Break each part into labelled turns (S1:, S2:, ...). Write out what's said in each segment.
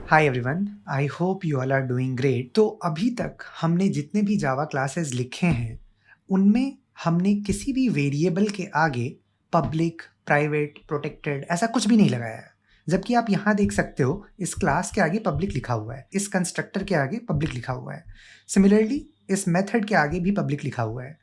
S1: Hi everyone, I hope you all are doing great. तो अभी तक हमने जितने भी जावा क्लासेस लिखे हैं, उनमें हमने किसी भी वेरिएबल के आगे पब्लिक, प्राइवेट, प्रोटेक्टेड ऐसा कुछ भी नहीं लगाया है। जबकि आप यहाँ देख सकते हो, इस क्लास के आगे पब्लिक लिखा हुआ है, इस कंस्ट्रक्टर के आगे पब्लिक लिखा हुआ है। सिमिलरली इस मेथड के आगे भी पब्लिक लिखा हुआ है।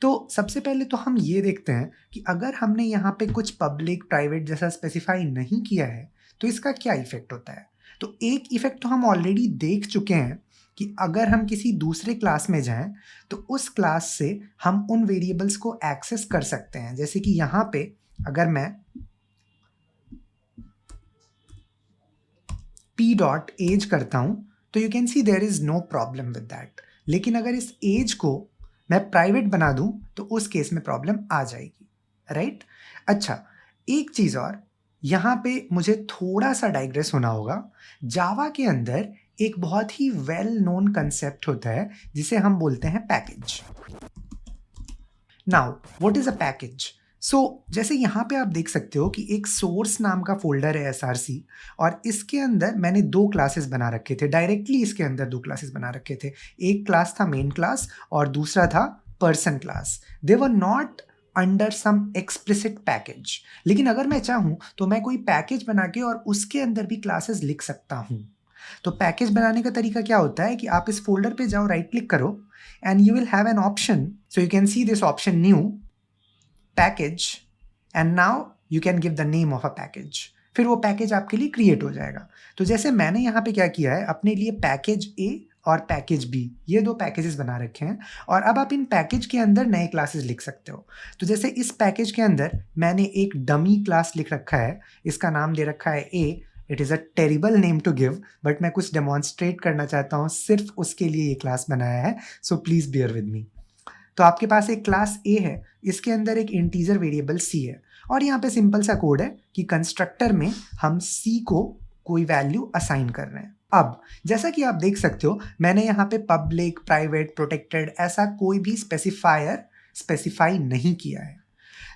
S1: तो सबसे पहले तो हम ये देखते हैं कि अगर हमने यहाँ पे कुछ पब्लिक, प्राइवेट जैसा स्पेसिफाई नहीं किया है, तो इसका क्या इफेक्ट होता है। तो एक इफेक्ट तो हम ऑलरेडी देख चुके हैं कि अगर हम किसी दूसरे क्लास में जाएं तो उस क्लास से हम उन वेरिएबल्स को एक्सेस कर सकते हैं। जैसे कि यहाँ पे अगर मैं p.age करता हूं तो you can see there is no problem with that. लेकिन अगर इस एज को मैं प्राइवेट बना दूं तो उस केस में प्रॉब्लम आ जाएगी, राइट? अच्छा, एक चीज और, यहाँ पे मुझे थोड़ा सा डाइग्रेस होना होगा। जावा के अंदर एक बहुत ही वेल नोन कंसेप्ट होता है जिसे हम बोलते हैं package. Now what is a package? So जैसे यहाँ पे आप देख सकते हो कि एक सोर्स नाम का फोल्डर है SRC, और इसके अंदर मैंने दो क्लासेस बना रखे थे। डायरेक्टली इसके अंदर दो क्लासेस बना रखे थे। एक क्लास था मेन क्लास और दूसरा था person class. They were not under some explicit package. लेकिन अगर मैं चाहूँ तो मैं कोई पैकेज बना के और उसके अंदर भी क्लासेस लिख सकता हूँ। तो पैकेज बनाने का तरीका क्या होता है कि आप इस फोल्डर पे जाओ, राइट क्लिक करो, and you will have an option. So you can see this option new package, and now you can give the name of a package. फिर वो पैकेज आपके लिए क्रिएट हो जाएगा। तो जैसे मैंने यहाँ पे क्या किया है, अपने लिए पैकेज A और पैकेज B, ये दो पैकेजेस बना रखे हैं। और अब आप इन पैकेज के अंदर नए क्लासेस लिख सकते हो। तो जैसे इस पैकेज के अंदर मैंने एक डमी क्लास लिख रखा है, इसका नाम दे रखा है A। It is a terrible name to give, but मैं कुछ डेमॉन्स्ट्रेट करना चाहता हूँ, सिर्फ उसके लिए ये क्लास बनाया है। So please bear with me. तो आपके पास एक क्लास A है, इसके अंदर एक इंटीजर वेरिएबल C है, और यहाँ पे सिंपल सा कोड है कि कंस्ट्रक्टर में हम C को कोई वैल्यू असाइन कर रहे हैं। अब जैसा कि आप देख सकते हो, मैंने यहाँ पे पब्लिक, प्राइवेट, प्रोटेक्टेड ऐसा कोई भी स्पेसिफायर स्पेसिफाई नहीं किया है।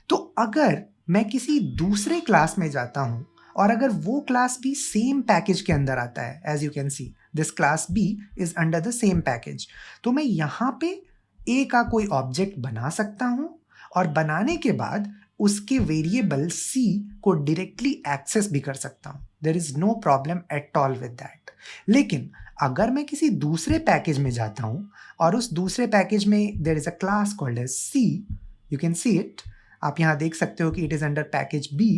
S1: तो अगर मैं किसी दूसरे क्लास में जाता हूँ और अगर वो क्लास भी सेम पैकेज के अंदर आता है, as you can see this class B is under the same package, तो मैं यहाँ पे A का कोई ऑब्जेक्ट बना सकता हूँ और बनाने के बाद उसके वेरिएबल C को डायरेक्टली एक्सेस भी कर सकता हूँ। There is no problem at all with that. लेकिन अगर मैं किसी दूसरे पैकेज में जाता हूँ और उस दूसरे पैकेज में there is a class called as C, you can see it, आप यहाँ देख सकते हो कि it is under package B,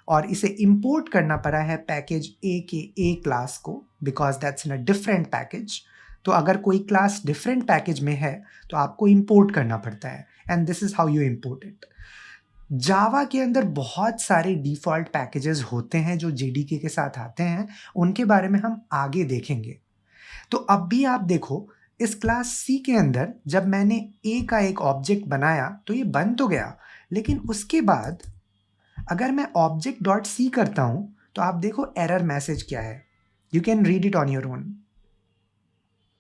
S1: और इसे इंपोर्ट करना पड़ा है पैकेज A के A क्लास को, because that's in a different package. तो अगर कोई क्लास डिफरेंट पैकेज में है तो आपको इंपोर्ट करना पड़ता है, and this is how you import it. Java के अंदर बहुत सारे डिफॉल्ट पैकेजेस होते हैं जो JDK के साथ आते हैं, उनके बारे में हम आगे देखेंगे। तो अब भी आप देखो, इस क्लास C के अंदर जब मैंने A का एक ऑब्जेक्ट बनाया तो ये बन तो गया, लेकिन उसके बाद अगर मैं ऑब्जेक्ट डॉट सी करता हूं तो आप देखो एरर मैसेज क्या है। You can read it on your own.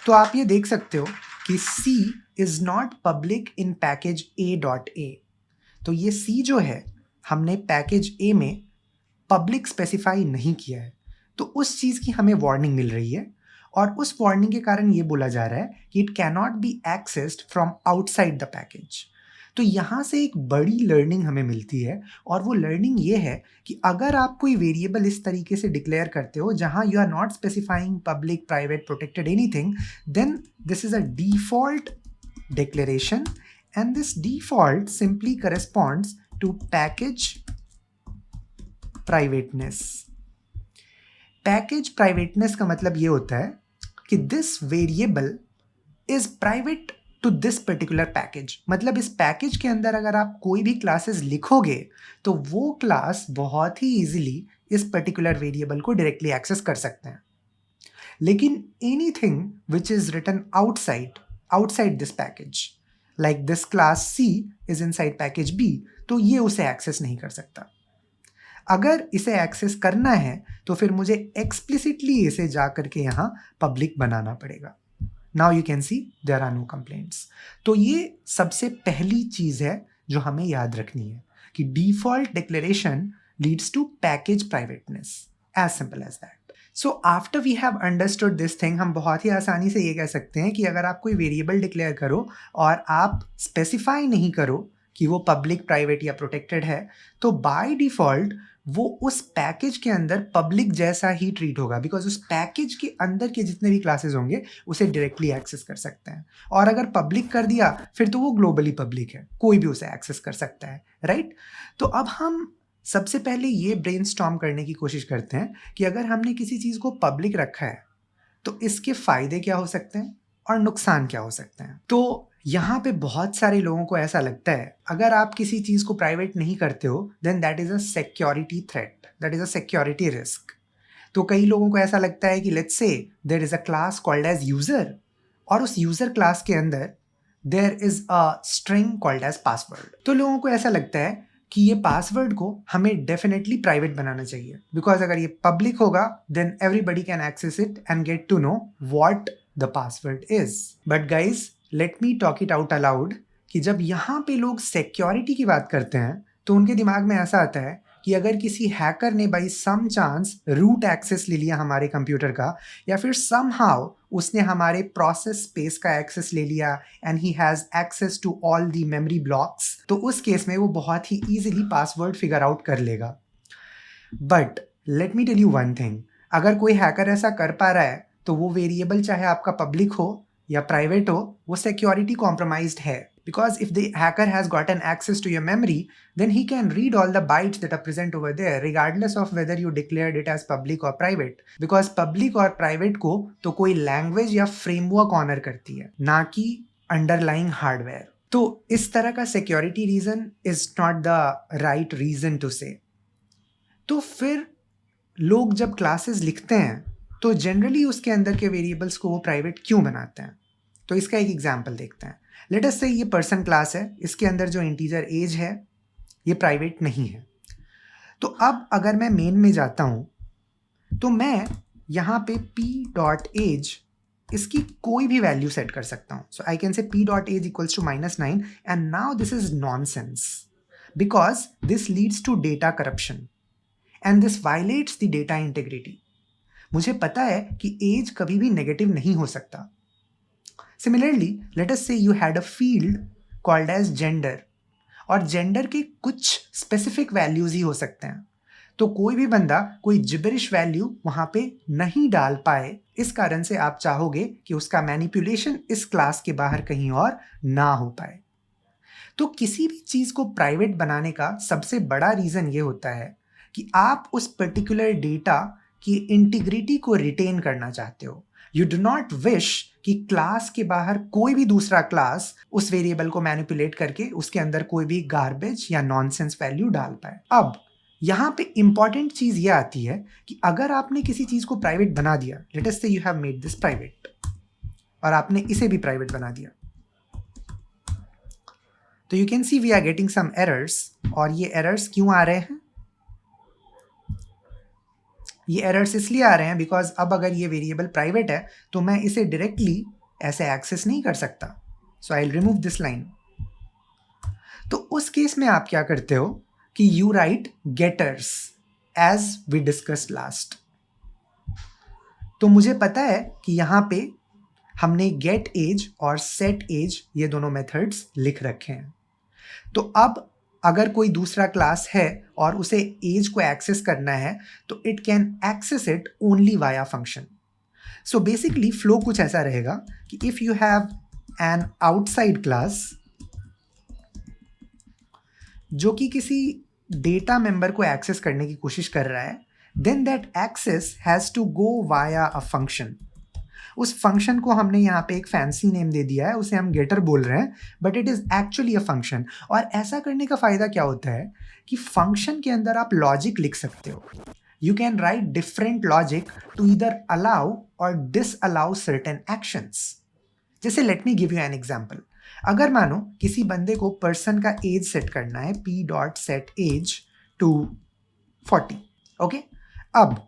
S1: तो आप ये देख सकते हो कि C is not public in package A.A। तो ये C जो है, हमने पैकेज A में पब्लिक स्पेसिफाई नहीं किया है, तो उस चीज़ की हमें वार्निंग मिल रही है, और उस वार्निंग के कारण ये बोला जा रहा है कि it cannot be accessed from outside the package. तो यहाँ से एक बड़ी लर्निंग हमें मिलती है, और वो लर्निंग ये है कि अगर आप कोई वेरिएबल इस तरीके से डिक्लेयर करते हो जहाँ you are not specifying public, private, protected anything, then this is a default declaration, and this default simply corresponds to package privateness. Package privateness का मतलब ये होता है कि this variable is private to this particular package. मतलब इस package के अंदर अगर आप कोई भी क्लासेस लिखोगे तो वो क्लास बहुत ही इजीली इस पर्टिकुलर वेरिएबल को डायरेक्टली एक्सेस कर सकते हैं। लेकिन anything which is written outside this package, like this class C is inside package B, तो ये उसे एक्सेस नहीं कर सकता। अगर इसे एक्सेस करना है तो फिर मुझे एक्सप्लिसिटली इसे जा करके यहाँ पब्लिक बनाना पड़ेगा। Now you can see there are no complaints. तो ये सबसे पहली चीज है जो हमें याद रखनी है कि default declaration leads to package privateness, as simple as that. So after we have understood this thing, हम बहुत ही आसानी से ये कह सकते हैं कि अगर आप कोई वेरिएबल डिक्लेयर करो और आप स्पेसिफाई नहीं करो कि वो पब्लिक, प्राइवेट या प्रोटेक्टेड है, तो बाय डिफ़ॉल्ट वो उस पैकेज के अंदर पब्लिक जैसा ही ट्रीट होगा, बिकॉज उस पैकेज के अंदर के जितने भी क्लासेस होंगे उसे डायरेक्टली एक्सेस कर सकते हैं। और अगर पब्लिक कर दिया फिर तो वो ग्लोबली पब्लिक है, कोई भी उसे एक्सेस कर सकता है, राइट? तो अब हम सबसे पहले ये ब्रेनस्टॉर्म करने की कोशिश करते हैं कि अगर हमने किसी चीज़ को पब्लिक रखा है तो इसके फ़ायदे क्या हो सकते हैं और नुकसान क्या हो सकते हैं। तो यहाँ पे बहुत सारे लोगों को ऐसा लगता है अगर आप किसी चीज़ को प्राइवेट नहीं करते हो then that is a security threat, that is a security risk. तो कई लोगों को ऐसा लगता है कि let's say there is a class called as user, और उस यूज़र क्लास के अंदर there is a string called as password. तो लोगों को ऐसा लगता है कि ये पासवर्ड को हमें डेफिनेटली प्राइवेट बनाना चाहिए, बिकॉज अगर ये पब्लिक होगा then everybody can access it and get to know what the password is. But guys let me talk it out aloud कि जब यहाँ पे लोग सिक्योरिटी की बात करते हैं तो उनके दिमाग में ऐसा आता है कि अगर किसी हैकर ने by some chance root access ले लिया हमारे कंप्यूटर का, या फिर समहाउ उसने हमारे प्रोसेस स्पेस का एक्सेस ले लिया and he has access to all the memory blocks, तो उस केस में वो बहुत ही ईजिली पासवर्ड फिगर आउट कर लेगा। But let me tell you one thing, अगर कोई हैकर ऐसा कर पा रहा है तो वो वेरिएबल चाहे आपका पब्लिक हो या प्राइवेट हो, वो सिक्योरिटी कॉम्प्रोमाइज्ड है। Because if the hacker has gotten access to your memory, then he can read all the bytes that are present over there, regardless of whether you declared it as public or private. Because public और private को तो कोई language या framework honour करती है, ना कि underlying hardware. तो इस तरह का security reason is not the right reason to say. तो फिर लोग जब क्लासेस लिखते हैं तो जनरली उसके अंदर के वेरिएबल्स को वो प्राइवेट क्यों बनाते हैं? तो इसका एक एग्जाम्पल देखते हैं। लेट अस से ये पर्सन क्लास है, इसके अंदर जो इंटीजर एज है ये प्राइवेट नहीं है। तो अब अगर मैं मेन में जाता हूं तो मैं यहाँ पे p.age इसकी कोई भी वैल्यू सेट कर सकता हूं। सो आई can say p.age equals to -9 and now this is nonsense because this leads to data corruption and this violates the data integrity. मुझे पता है कि एज कभी भी नेगेटिव नहीं हो सकता। Similarly, let us say you had a field called as gender, और जेंडर के कुछ स्पेसिफिक वैल्यूज ही हो सकते हैं, तो कोई भी बंदा कोई जिबरिश वैल्यू वहां पे नहीं डाल पाए, इस कारण से आप चाहोगे कि उसका मैनिपुलेशन इस क्लास के बाहर कहीं और ना हो पाए। तो किसी भी चीज को प्राइवेट बनाने का सबसे बड़ा रीजन ये होता है कि आप उस पर्टिकुलर डेटा की इंटीग्रिटी को रिटेन करना चाहते हो। यू डू नॉट विश कि क्लास के बाहर कोई भी दूसरा क्लास उस वेरिएबल को मैनिपुलेट करके उसके अंदर कोई भी गार्बेज या नॉनसेंस वैल्यू डाल पाए। अब यहाँ पे इंपॉर्टेंट चीज ये आती है कि अगर आपने किसी चीज को प्राइवेट बना दिया, let us say you have made this private, और आपने इसे भी प्राइवेट बना दिया, तो you can see we are getting some errors. और ये एरर्स क्यों आ रहे हैं? ये एरर्स इसलिए आ रहे हैं बिकॉज अब अगर ये वेरिएबल प्राइवेट है तो मैं इसे डायरेक्टली ऐसे एक्सेस नहीं कर सकता। So I will remove this line. तो उस केस में आप क्या करते हो कि you write getters as we discussed last. तो मुझे पता है कि यहाँ पे हमने गेट एज और सेट एज ये दोनों मेथड्स लिख रखे हैं। तो अब अगर कोई दूसरा क्लास है और उसे एज को एक्सेस करना है तो it can access it only via function. So basically flow कुछ ऐसा रहेगा कि if you have an outside class जो कि किसी डेटा मेंबर को एक्सेस करने की कोशिश कर रहा है, then that access has to go via a function. उस फंक्शन को हमने यहाँ पे एक फैंसी नेम दे दिया है, उसे हम गेटर बोल रहे हैं, but it is actually a function. और ऐसा करने का फायदा क्या होता है कि फंक्शन के अंदर आप लॉजिक लिख सकते हो। You can write different logic to either allow or disallow certain actions. जैसे let me give you an example. अगर मानो किसी बंदे को पर्सन का एज सेट करना है, p.setAge to 40, ओके। अब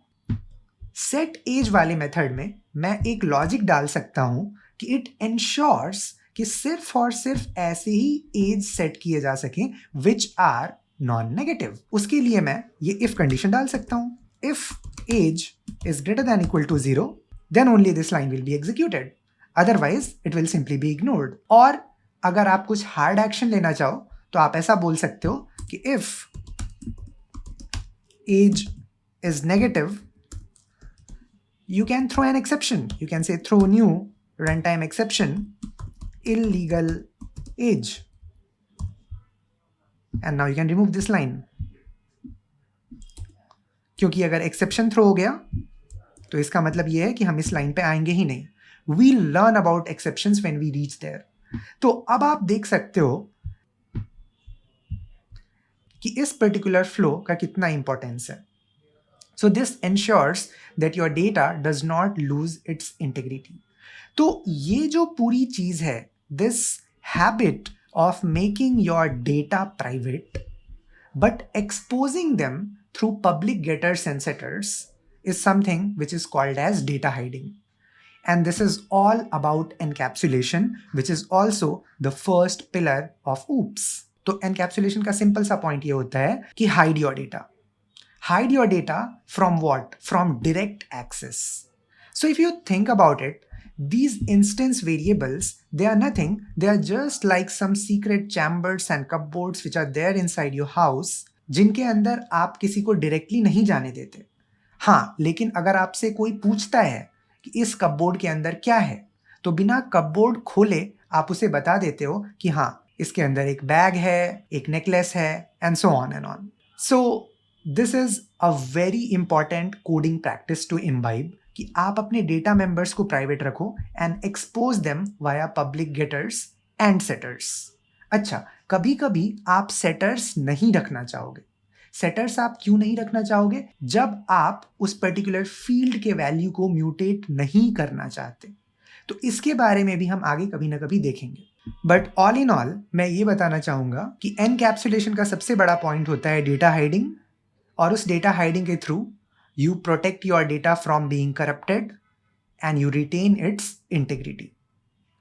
S1: सेट एज वाले मेथड में मैं एक लॉजिक डाल सकता हूं कि इट एंश्योर्स कि सिर्फ और सिर्फ ऐसे ही एज सेट किए जा सकें विच आर नॉन नेगेटिव। उसके लिए मैं ये इफ कंडीशन डाल सकता हूं, if age is greater than equal to 0, then only this line will be executed. Otherwise, it will simply be ignored. और अगर आप कुछ हार्ड एक्शन लेना चाहो तो आप ऐसा बोल सकते हो कि if age is negative, you can throw an exception. You can say throw new runtime exception illegal age. And now you can remove this line. क्योंकि अगर एक्सेप्शन थ्रो हो गया तो इसका मतलब यह है कि हम इस लाइन पे आएंगे ही नहीं. We learn about exceptions when we reach there. तो अब आप देख सकते हो कि इस पर्टिकुलर फ्लो का कितना इंपॉर्टेंस है. So this ensures that your data does not lose its integrity. तो ये जो पूरी चीज है, this habit of making your data private but exposing them through public getters and setters is something which is called as data hiding. And this is all about encapsulation, which is also the first pillar of OOPS. तो encapsulation का simple सा point ये होता है कि hide your data. Hide your data from what? From direct access. So if you think about it, these instance variables, they are nothing. They are just like some secret chambers and cupboards which are there inside your house, जिनके अंदर आप किसी को directly नहीं जाने देते. हाँ, लेकिन अगर आपसे कोई पूछता है कि इस कपबोर्ड के अंदर क्या है, तो बिना कपबोर्ड खोले आप उसे बता देते हो कि हाँ, इसके अंदर एक बैग है, एक नेकलेस है, and so on and on. So this is a very important coding practice to imbibe, कि आप अपने डेटा मेंबर्स को प्राइवेट रखो and expose them via public getters and setters. अच्छा, कभी कभी आप सेटर्स नहीं रखना चाहोगे. सेटर्स आप क्यों नहीं रखना चाहोगे? जब आप उस पर्टिकुलर फील्ड के वैल्यू को म्यूटेट नहीं करना चाहते. तो इसके बारे में भी हम आगे कभी ना कभी देखेंगे. बट ऑल इन ऑल मैं ये बताना चाहूंगा कि एनकैप्सुलेशन का सबसे बड़ा पॉइंट होता है डेटा हाइडिंग, और उस डेटा हाइडिंग के through you protect your data from being corrupted and you retain its integrity.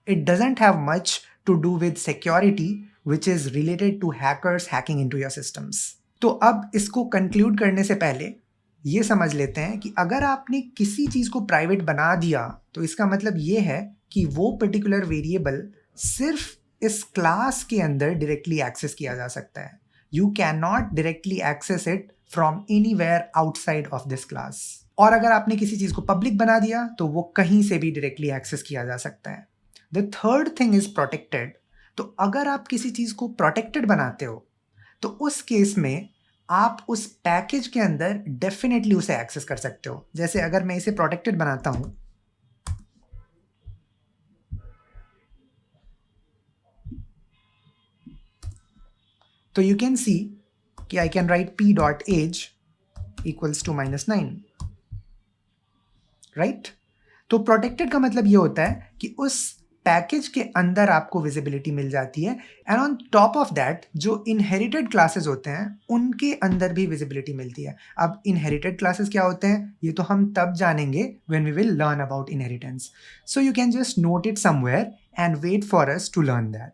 S1: It doesn't have much to do with security, which is related to hackers hacking into your systems. तो अब इसको conclude करने से पहले ये समझ लेते हैं कि अगर आपने किसी चीज को प्राइवेट बना दिया तो इसका मतलब ये है कि वो पर्टिकुलर वेरिएबल सिर्फ इस क्लास के अंदर डायरेक्टली एक्सेस किया जा सकता है. You cannot directly access it from anywhere outside of this class. और अगर आपने किसी चीज को पब्लिक बना दिया तो वो कहीं से भी डायरेक्टली एक्सेस किया जा सकता है. The third thing is protected. तो अगर आप किसी चीज को प्रोटेक्टेड बनाते हो तो उस केस में आप उस पैकेज के अंदर डेफिनेटली उसे एक्सेस कर सकते हो. जैसे अगर मैं इसे प्रोटेक्टेड बनाता हूं, तो you can see कि I can write p.age equals to -9, right? तो प्रोटेक्टेड का मतलब ये होता है कि उस पैकेज के अंदर आपको विजिबिलिटी मिल जाती है, and on top of that जो इनहेरिटेड क्लासेस होते हैं उनके अंदर भी विजिबिलिटी मिलती है. अब इनहेरिटेड क्लासेस क्या होते हैं ये तो हम तब जानेंगे when we will learn about inheritance. So you can just note it somewhere and wait for us to learn that.